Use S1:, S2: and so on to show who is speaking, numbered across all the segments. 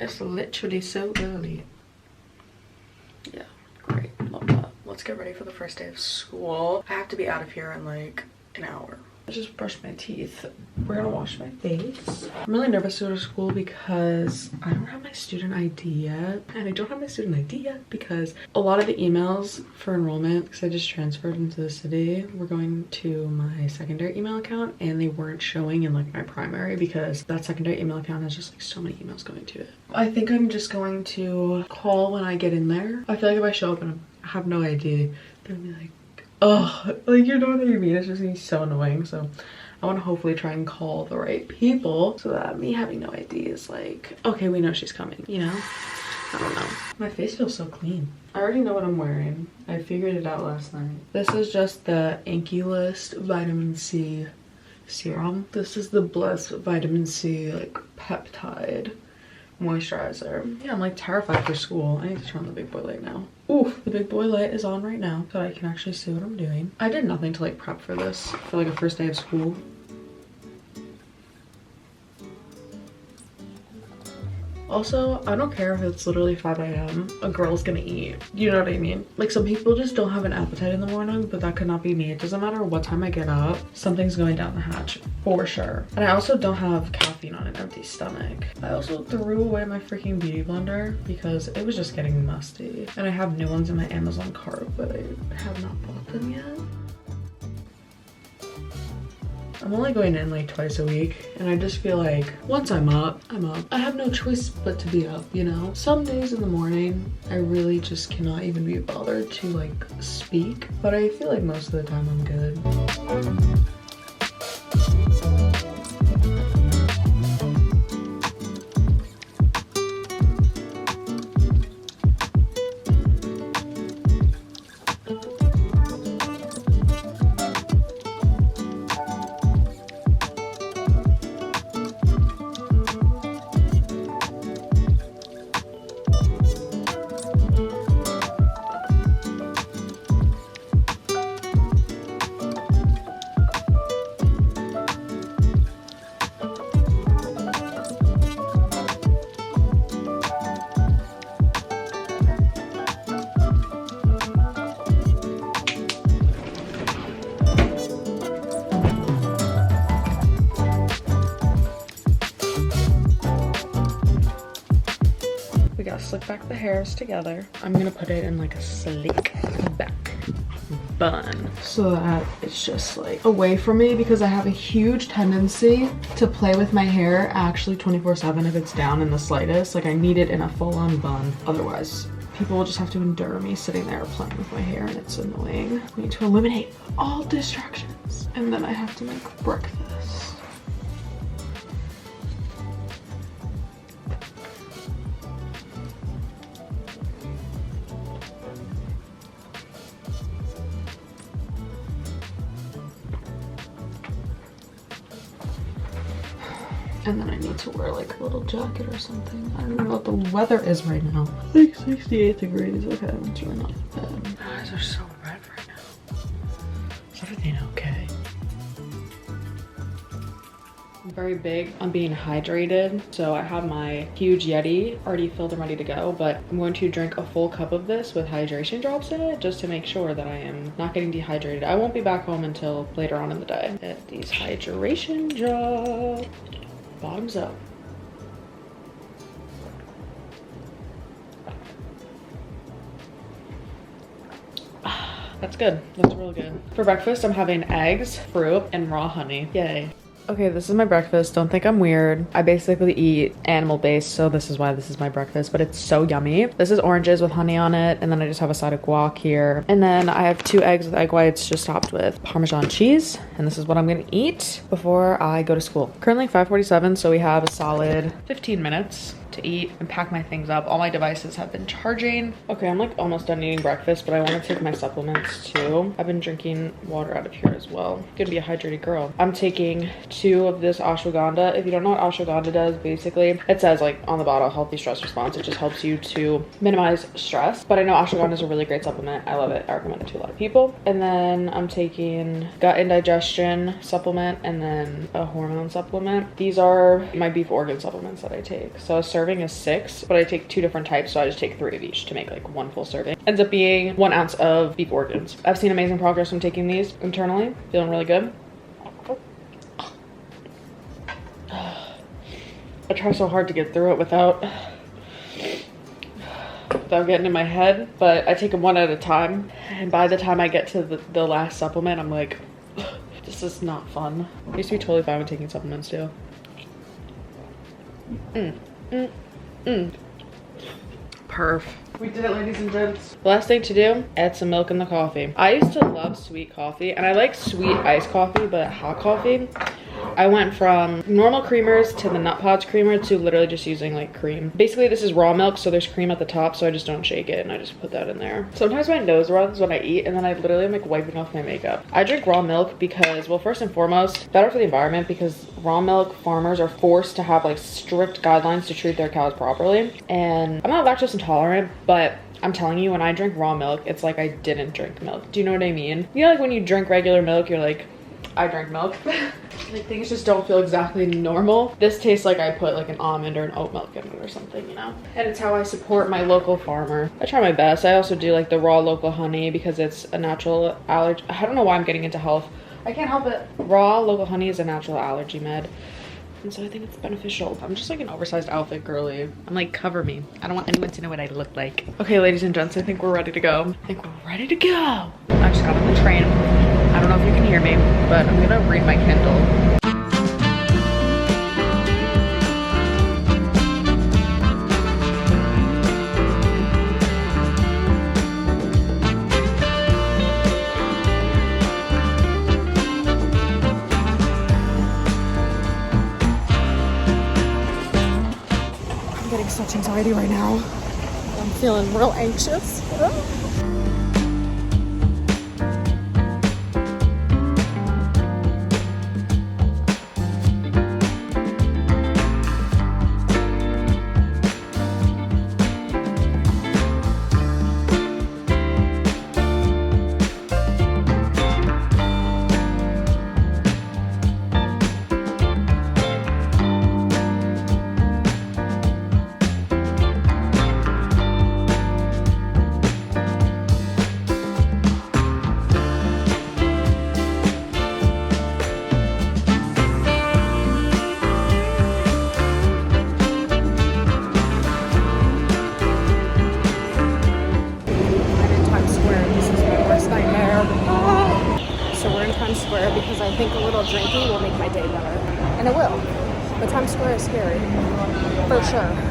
S1: It's literally so early. Yeah, great. Love that. Let's get ready for the first day of school. I have to be out of here in like an hour. I just brushed my teeth. We're gonna wash my face. I'm really nervous to go to school because I don't have my student ID yet. And I don't have my student ID yet because a lot of the emails for enrollment, because I just transferred into the city, were going to my secondary email account and they weren't showing in like my primary because that secondary email account has just like so many emails going to it. I think I'm just going to call when I get in there. I feel like if I show up and I have no ID, they'll be like, oh, like, you know what I mean? It's just gonna be so annoying. So I want to hopefully try and call the right people so that me having no ID is like, okay, we know she's coming, you know? I don't know. My face feels so clean. I already know what I'm wearing. I figured it out last night. This is just the List vitamin C serum. This is the Bliss vitamin C like peptide moisturizer. Yeah, I'm like terrified for school. I need to turn on the big boy light now. Oof, the big boy light is on right now so I can actually see what I'm doing. I did nothing to like prep for this, for like a first day of school. Also, I don't care if it's literally 5 a.m. A girl's gonna eat. You know what I mean? Like, some people just don't have an appetite in the morning, but that could not be me. It doesn't matter what time I get up, something's going down the hatch for sure. And I also don't have caffeine on an empty stomach. I also threw away my freaking beauty blender because it was just getting musty. And I have new ones in my Amazon cart, but I have not bought them yet. I'm only going in like twice a week and I just feel like once I'm up, I'm up. I have no choice but to be up, you know? Some days in the morning, I really just cannot even be bothered to like speak, but I feel like most of the time I'm good. Slick back the hairs together. I'm gonna put it in like a slick back bun so that it's just like away from me, because I have a huge tendency to play with my hair actually 24/7 if it's down in the slightest. Like, I need it in a full-on bun, otherwise people will just have to endure me sitting there playing with my hair and it's annoying. We need to eliminate all distractions and then I have to make breakfast. And then I need to wear like a little jacket or something. I don't know what the weather is right now. Like 68 degrees. Okay, it's really not bad. My eyes are so red right now. Is everything okay? I'm very big on being hydrated. So I have my huge Yeti already filled and ready to go, but I'm going to drink a full cup of this with hydration drops in it just to make sure that I am not getting dehydrated. I won't be back home until later on in the day. Get these hydration drops. Bottoms up. That's good. That's really good. For breakfast, I'm having eggs, fruit, and raw honey. Yay. Okay, this is my breakfast. Don't think I'm weird. I basically eat animal-based, so this is why this is my breakfast, but it's so yummy. This is oranges with honey on it, and then I just have a side of guac here. And then I have 2 eggs with egg whites just topped with Parmesan cheese, and this is what I'm gonna eat before I go to school. Currently 5:47, so we have a solid 15 minutes to eat and pack my things up. All my devices have been charging. Okay, I'm like almost done eating breakfast, but I want to take my supplements too. I've been drinking water out of here as well. Gonna be a hydrated girl. I'm taking 2 of this ashwagandha. If you don't know what ashwagandha does, basically it says like on the bottle, healthy stress response. It just helps you to minimize stress, but I know ashwagandha is a really great supplement. I love it. I recommend it to a lot of people. And then I'm taking gut and digestion supplement and then a hormone supplement. These are my beef organ supplements that I take. So a serving
S2: serving is 6, but I take 2 different types, so I just take 3 of each to make like 1 full serving. Ends up being 1 ounce of beef organs. I've seen amazing progress from taking these internally. Feeling really good. I try so hard to get through it without getting in my head, but I take them 1 at a time, and by the time I get to the last supplement, I'm like, this is not fun. I used to be totally fine with taking supplements too. Perf. We did it, ladies and gents. The last thing to do, add some milk in the coffee. I used to love sweet coffee, and I like sweet iced coffee, but hot coffee, I went from normal creamers to the Nut Pods creamer to literally just using like cream. Basically, this is raw milk, so there's cream at the top, so I just don't shake it and I just put that in there. Sometimes my nose runs when I eat, and then I literally am like wiping off my makeup. I drink raw milk because, well, first and foremost, better for the environment, because raw milk farmers are forced to have like strict guidelines to treat their cows properly. And I'm not lactose intolerant, but I'm telling you, when I drink raw milk, it's like I didn't drink milk. Do you know what I mean? You know, like when you drink regular milk, you're like, I drank milk. Like things just don't feel exactly normal. This tastes like I put like an almond or an oat milk in it or something, you know? And it's how I support my local farmer. I try my best. I also do like the raw local honey because it's a natural allergy. I don't know why I'm getting into health. I can't help it. Raw local honey is a natural allergy med. And so I think it's beneficial. I'm just like an oversized outfit girly. I'm like, cover me. I don't want anyone to know what I look like. Okay, ladies and gents, I think we're ready to go. I think we're ready to go. I just got on the train. I don't know if you can hear me, but I'm gonna read my Kindle. I'm getting such anxiety right now. I'm feeling real anxious. Square because I think a little drinking will make my day better. And it will. But Times Square is scary. For sure.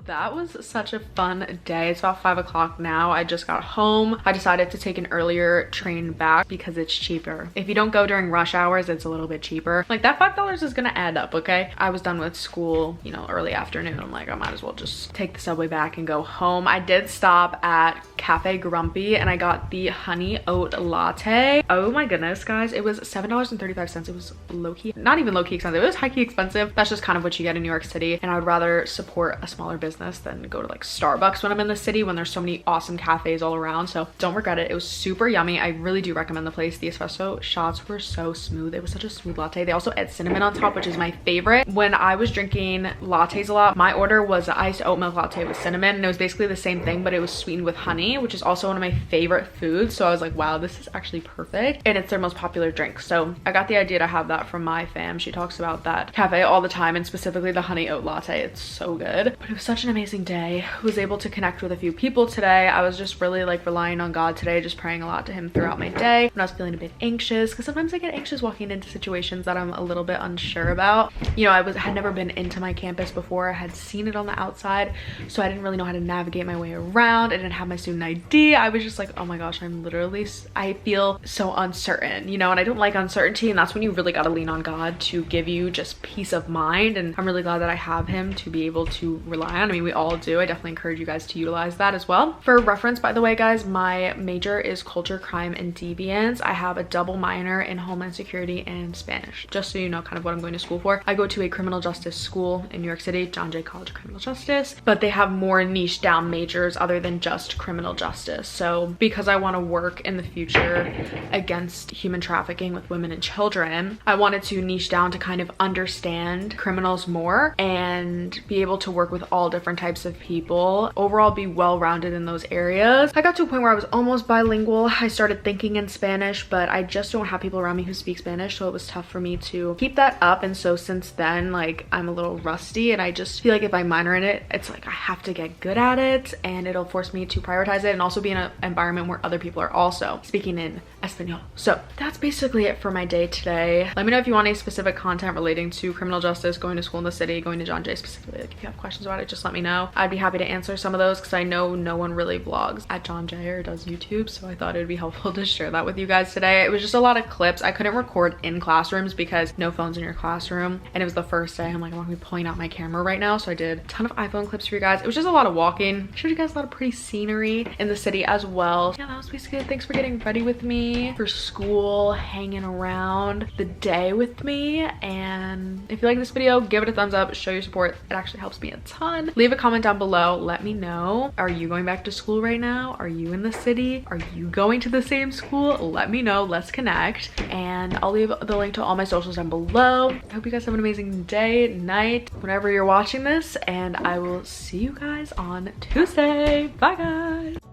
S2: That was such a fun day. It's about 5 o'clock now. I just got home. I decided to take an earlier train back because it's cheaper. If you don't go during rush hours, it's a little bit cheaper. Like that $5 is gonna add up, okay? I was done with school, you know, early afternoon. I'm like, I might as well just take the subway back and go home. I did stop at Cafe Grumpy and I got the honey oat latte. Oh my goodness, guys. It was $7.35. It was low-key, not even low-key expensive. It was high-key expensive. That's just kind of what you get in New York City. And I would rather support a smaller business than go to like Starbucks when I'm in the city when there's so many awesome cafes all around. So don't regret it. It was super yummy. I really do recommend the place. The espresso shots were so smooth. It was such a smooth latte. They also add cinnamon on top, which is my favorite. When I was drinking lattes a lot, my order was an iced oat milk latte with cinnamon, and it was basically the same thing, but it was sweetened with honey, which is also one of my favorite foods. So I was like, wow, this is actually perfect. And it's their most popular drink. So I got the idea to have that from my fam. She talks about that cafe all the time, and specifically the honey oat latte. It's so good. But it was such an amazing day. Was able to connect with a few people today. I was just really like relying on God today, just praying a lot to him throughout my day when I was feeling a bit anxious, because sometimes I get anxious walking into situations that I'm a little bit unsure about. You know, had never been into my campus before. I had seen it on the outside, so I didn't really know how to navigate my way around. I didn't have my student ID. I was just like, oh my gosh, I feel so uncertain, you know, and I don't like uncertainty, and that's when you really got to lean on God to give you just peace of mind. And I'm really glad that I have him to be able to rely on. I mean, we we all do. I definitely encourage you guys to utilize that as well. For reference, by the way, guys, my major is culture, crime, and deviance. I have a double minor in homeland security and Spanish, just so you know kind of what I'm going to school for. I go to a criminal justice school in New York City, John Jay College of Criminal Justice, but they have more niche down majors other than just criminal justice. So because I want to work in the future against human trafficking with women and children, I wanted to niche down to kind of understand criminals more and be able to work with all different types of people, overall be well-rounded in those areas. I got to a point where I was almost bilingual. I started thinking in Spanish, but I just don't have people around me who speak Spanish, so it was tough for me to keep that up. And so since then, like, I'm a little rusty, and I just feel like if I minor in it, it's like I have to get good at it, and it'll force me to prioritize it and also be in an environment where other people are also speaking in Espanol. So that's basically it for my day today. Let me know if you want any specific content relating to criminal justice, going to school in the city, going to John Jay specifically. Like, if you have questions about it, just let me know. I'd be happy to answer some of those because I know no one really vlogs at John Jay or does YouTube, so I thought it would be helpful to share that with you guys today. It was just a lot of clips. I couldn't record in classrooms because no phones in your classroom, and it was the first day. I'm like, I'm not gonna be pulling out my camera right now, so I did a ton of iPhone clips for you guys. It was just a lot of walking. I showed you guys a lot of pretty scenery in the city as well. Yeah, that was basically it. Thanks for getting ready with me for school, hanging around the day with me, and if you like this video, give it a thumbs up, show your support. It actually helps me a ton. Leave a comment down below. Let me know, are you going back to school right now? Are you in the city? Are you going to the same school? Let me know. Let's connect, and I'll leave the link to all my socials down below. I hope you guys have an amazing day, night, whenever you're watching this, and I will see you guys on Tuesday. Bye, guys.